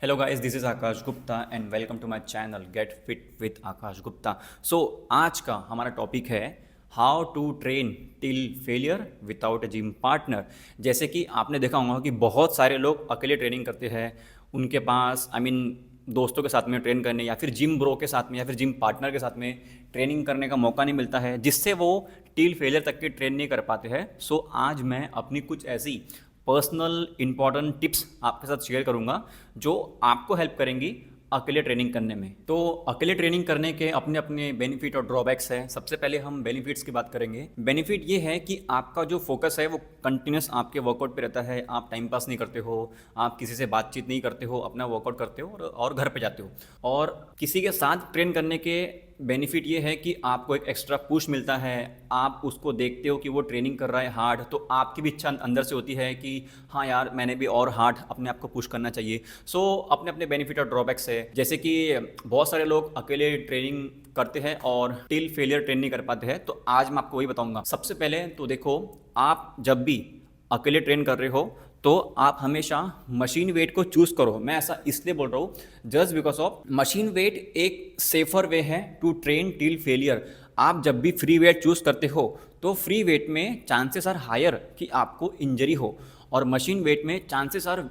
Hello guys, this is Akash Gupta and welcome to my channel get fit with Akash Gupta. So आज का हमारा topic है how to train till failure without a gym partner. जैसे कि आपने देखा होगा कि बहुत सारे लोग अकेले ट्रेनिंग करते हैं, उनके पास दोस्तों के साथ में ट्रेन करने या फिर जिम ब्रो के साथ में या फिर जिम पार्टनर के साथ में ट्रेनिंग करने का मौका नहीं मिलता है, जिससे वो टिल फेलियर तक की ट्रेन नहीं कर पाते हैं। सो आज मैं अपनी कुछ ऐसी पर्सनल इंपॉर्टेंट टिप्स आपके साथ शेयर करूंगा जो आपको हेल्प करेंगी अकेले ट्रेनिंग करने में। तो अकेले ट्रेनिंग करने के अपने अपने बेनिफिट और ड्रॉबैक्स हैं। सबसे पहले हम बेनिफिट्स की बात करेंगे। बेनिफिट ये है कि आपका जो फोकस है वो कंटिन्यूस आपके वर्कआउट पे रहता है। आप टाइम पास नहीं करते हो, आप किसी से बातचीत नहीं करते हो, अपना वर्कआउट करते हो और घर पे जाते हो। और किसी के साथ ट्रेन करने के बेनिफिट ये है कि आपको एक एक्स्ट्रा पुश मिलता है। आप उसको देखते हो कि वो ट्रेनिंग कर रहा है हार्ड, तो आपकी भी इच्छा अंदर से होती है कि हाँ यार, मैंने भी और हार्ड अपने आप को पुश करना चाहिए। सो अपने अपने बेनिफिट और ड्रॉबैक्स है। जैसे कि बहुत सारे लोग अकेले ट्रेनिंग करते हैं और टिल फेलियर ट्रेन नहीं कर पाते हैं, तो आज मैं आपको वही बताऊंगा। सबसे पहले तो देखो, आप जब भी अकेले ट्रेन कर रहे हो तो आप हमेशा मशीन वेट को चूज करो। मैं ऐसा इसलिए बोल रहा हूँ just because of machine weight एक सेफर वे है टू ट्रेन टिल फेलियर। आप जब भी फ्री वेट चूज करते हो तो फ्री वेट में चांसेस आर हायर कि आपको इंजरी हो, और मशीन वेट में चांसेस आर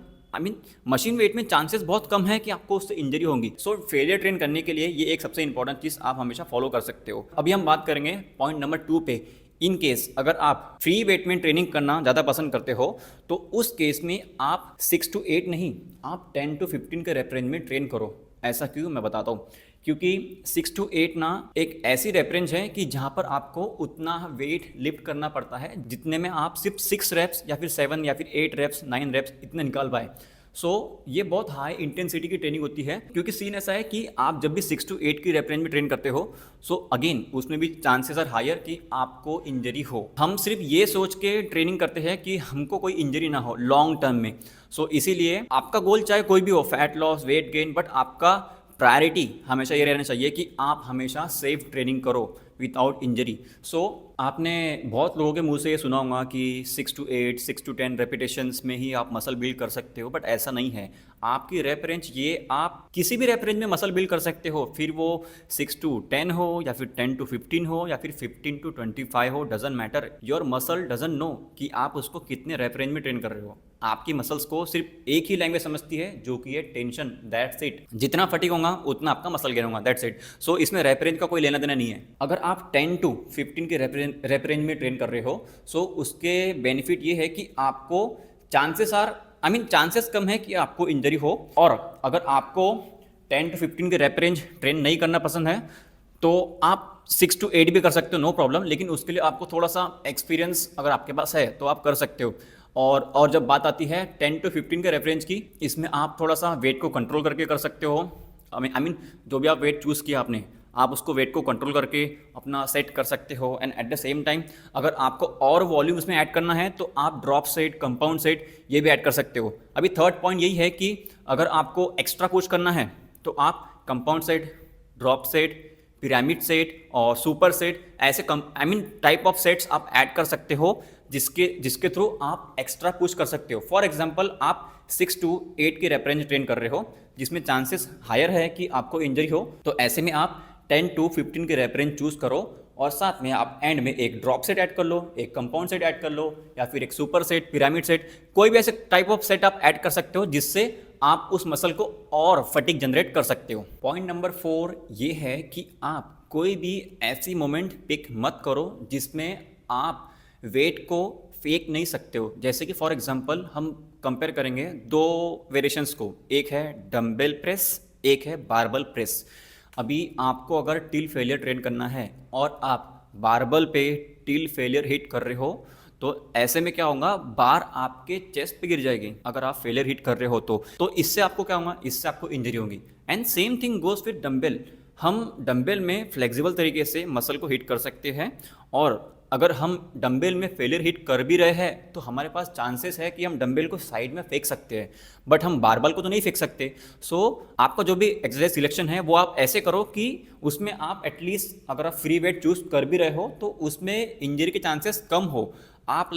मशीन वेट में चांसेस बहुत कम है कि आपको उससे इंजरी होंगी। सो फेलियर ट्रेन करने के लिए ये एक सबसे इंपॉर्टेंट चीज़ आप हमेशा फॉलो कर सकते हो। अभी हम बात करेंगे पॉइंट नंबर 2 पे। इन केस अगर आप फ्री वेट में ट्रेनिंग करना ज़्यादा पसंद करते हो तो उस केस में आप 6 to 8 नहीं, आप 10 to 15 के रेप रेंज में ट्रेन करो। ऐसा क्यों, मैं बताता हूँ। क्योंकि 6 to 8 ना एक ऐसी रेप रेंज है कि जहाँ पर आपको उतना वेट लिफ्ट करना पड़ता है जितने में आप सिर्फ 6 रेप्स या फिर 7 या फिर 8 रेप्स 9 रेप्स इतने निकाल पाए। सो ये बहुत हाई इंटेंसिटी की ट्रेनिंग होती है, क्योंकि सीन ऐसा है कि आप जब भी 6 to 8 की रेप रेंज में ट्रेन करते हो सो अगेन उसमें भी चांसेस आर हायर कि आपको इंजरी हो। हम सिर्फ ये सोच के ट्रेनिंग करते हैं कि हमको कोई इंजरी ना हो लॉन्ग टर्म में। सो इसीलिए आपका गोल चाहे कोई भी हो, fat loss, weight gain, but आपका प्रायोरिटी हमेशा ये रहना चाहिए कि आप हमेशा सेफ ट्रेनिंग करो विदाउट इंजरी। सो आपने बहुत लोगों के मुंह से ये सुना होगा कि 6 to 8, 6 to 10 रेपिटेशंस में ही आप मसल बिल्ड कर सकते हो, बट ऐसा नहीं है। आपकी रेप रेंज ये आप किसी भी रेप रेंज में मसल बिल्ड कर सकते हो, फिर वो 6 to 10 हो या फिर 10 to 15 हो या फिर 15 to 25 हो, doesn't matter. Your muscle doesn't know कि आप उसको कितने रेप रेंज में ट्रेन कर रहे हो। आपकी मसल्स को सिर्फ एक ही लैंग्वेज समझती है जो कि है टेंशन, दैट्स इट। जितना फटीग होगा उतना आपका मसल गेन होगा, दैट्स इट। सो इसमें रेप रेंज का कोई लेना देना नहीं है। अगर आप 10 to 15 के रेप रेंज में ट्रेन कर रहे हो सो उसके बेनिफिट ये है कि आपको चांसेस कम है कि आपको इंजरी हो। और अगर आपको 10 to 15 के रेप रेंज ट्रेन नहीं करना पसंद है तो आप 6 to 8 भी कर सकते हो, नो प्रॉब्लम। लेकिन उसके लिए आपको थोड़ा सा एक्सपीरियंस अगर आपके पास है तो आप कर सकते हो। और जब बात आती है 10 to 15 के रेफरेंस की, इसमें आप थोड़ा सा वेट को कंट्रोल करके कर सकते हो। जो भी आप वेट चूज़ किया आपने, आप उसको वेट को कंट्रोल करके अपना सेट कर सकते हो। And at the same time अगर आपको और वॉल्यूम इसमें ऐड करना है तो आप ड्रॉप सेट, कंपाउंड सेट ये भी ऐड कर सकते हो। अभी थर्ड पॉइंट यही है कि अगर आपको एक्स्ट्रा पुश करना है तो आप compound set, drop set, pyramid set और सुपर सेट ऐसे टाइप ऑफ सेट्स आप ऐड कर सकते हो जिसके थ्रू आप एक्स्ट्रा पुश कर सकते हो। फॉर एग्जांपल आप 6 to 8 की रेप रेंज ट्रेन कर रहे हो जिसमें चांसेस हायर है कि आपको इंजरी हो, तो ऐसे में आप 10 to 15 के रेप रेंज चूज करो और साथ में आप एंड में एक ड्रॉप सेट ऐड कर लो, एक कंपाउंड सेट ऐड कर लो या फिर एक सुपर सेट, पिरामिड सेट, कोई भी ऐसे टाइप ऑफ सेट आप ऐड कर सकते हो जिससे आप उस मसल को और फटीग जनरेट कर सकते हो। पॉइंट नंबर 4 ये है कि आप कोई भी ऐसी मोमेंट पिक मत करो जिसमें आप वेट को फेक नहीं सकते हो। जैसे कि फॉर एग्जांपल हम कंपेयर करेंगे दो वेरिएशंस को, एक है डंबल प्रेस, एक है बारबल प्रेस। अभी आपको अगर टिल फेलियर ट्रेन करना है और आप बारबल पे टिल फेलियर हिट कर रहे हो तो ऐसे में क्या होगा, बार आपके चेस्ट पे गिर जाएगी अगर आप फेलियर हिट कर रहे हो तो इससे आपको क्या होगा, इससे आपको इंजरी होगी। And same thing goes with dumbbell. हम डंबल में फ्लेक्सिबल तरीके से मसल को हिट कर सकते हैं, और अगर हम डंबल में फेलियर हिट कर भी रहे हैं तो हमारे पास चांसेस है कि हम डंबल को साइड में फेंक सकते हैं, बट हम बारबल को तो नहीं फेंक सकते। सो आपका जो भी एक्सरसाइज सिलेक्शन है वो आप ऐसे करो कि उसमें आप एटलीस्ट अगर आप फ्री वेट चूज कर भी रहे हो तो उसमें इंजरी के चांसेस कम हो। आप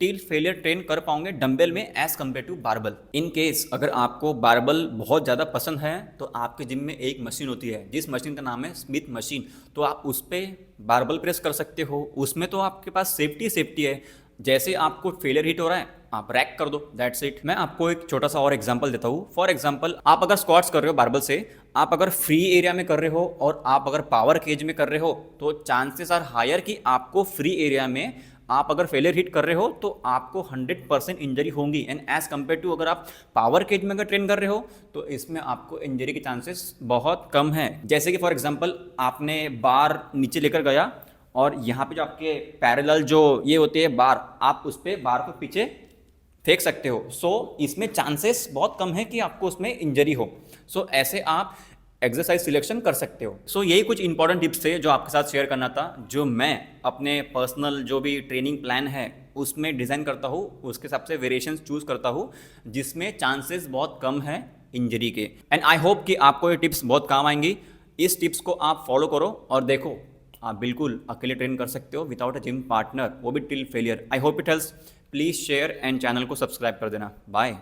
टिल फेलियर ट्रेन कर पाओगे डंबल में as compared to barbell. In case अगर आपको बारबल बहुत ज़्यादा पसंद है तो आपके जिम में एक मशीन होती है जिस मशीन का नाम है स्मिथ मशीन, तो आप उस पर बारबल प्रेस कर सकते हो। उसमें तो आपके पास सेफ्टी है। जैसे आपको फेलियर हिट हो रहा है आप रैक कर दो, दैट्स इट। मैं आपको एक छोटा सा और एग्जांपल देता हूँ। फॉर एग्जांपल आप अगर स्क्वाट्स कर रहे हो बारबल से, आप अगर फ्री एरिया में कर रहे हो और आप अगर पावर केज में कर रहे हो तो चांसेस आर हायर कि आपको फ्री एरिया में आप अगर फेलियर हिट कर रहे हो तो आपको 100% इंजरी होंगी। एंड एज कम्पेयर टू अगर आप पावर केज में अगर ट्रेन कर रहे हो तो इसमें आपको इंजरी के चांसेस बहुत कम है। जैसे कि फॉर एग्जांपल आपने बार नीचे लेकर गया और यहाँ पे जो आपके पैरेलल जो ये होते हैं बार, आप उस पर बार को पीछे फेंक सकते हो। सो इसमें चांसेस बहुत कम है कि आपको उसमें इंजरी हो। सो ऐसे आप एक्सरसाइज सिलेक्शन कर सकते हो। सो यही कुछ इंपॉर्टेंट टिप्स थे जो आपके साथ शेयर करना था, जो मैं अपने पर्सनल जो भी ट्रेनिंग प्लान है उसमें डिज़ाइन करता हूँ, उसके हिसाब से वेरिएशंस चूज़ करता हूँ जिसमें चांसेस बहुत कम है इंजरी के। एंड आई होप कि आपको ये टिप्स बहुत काम आएंगी। इस टिप्स को आप फॉलो करो और देखो आप बिल्कुल अकेले ट्रेन कर सकते हो विदाउट अ जिम पार्टनर, वो भी till failure. I hope it helps. Please share and channel को सब्सक्राइब कर देना। बाय।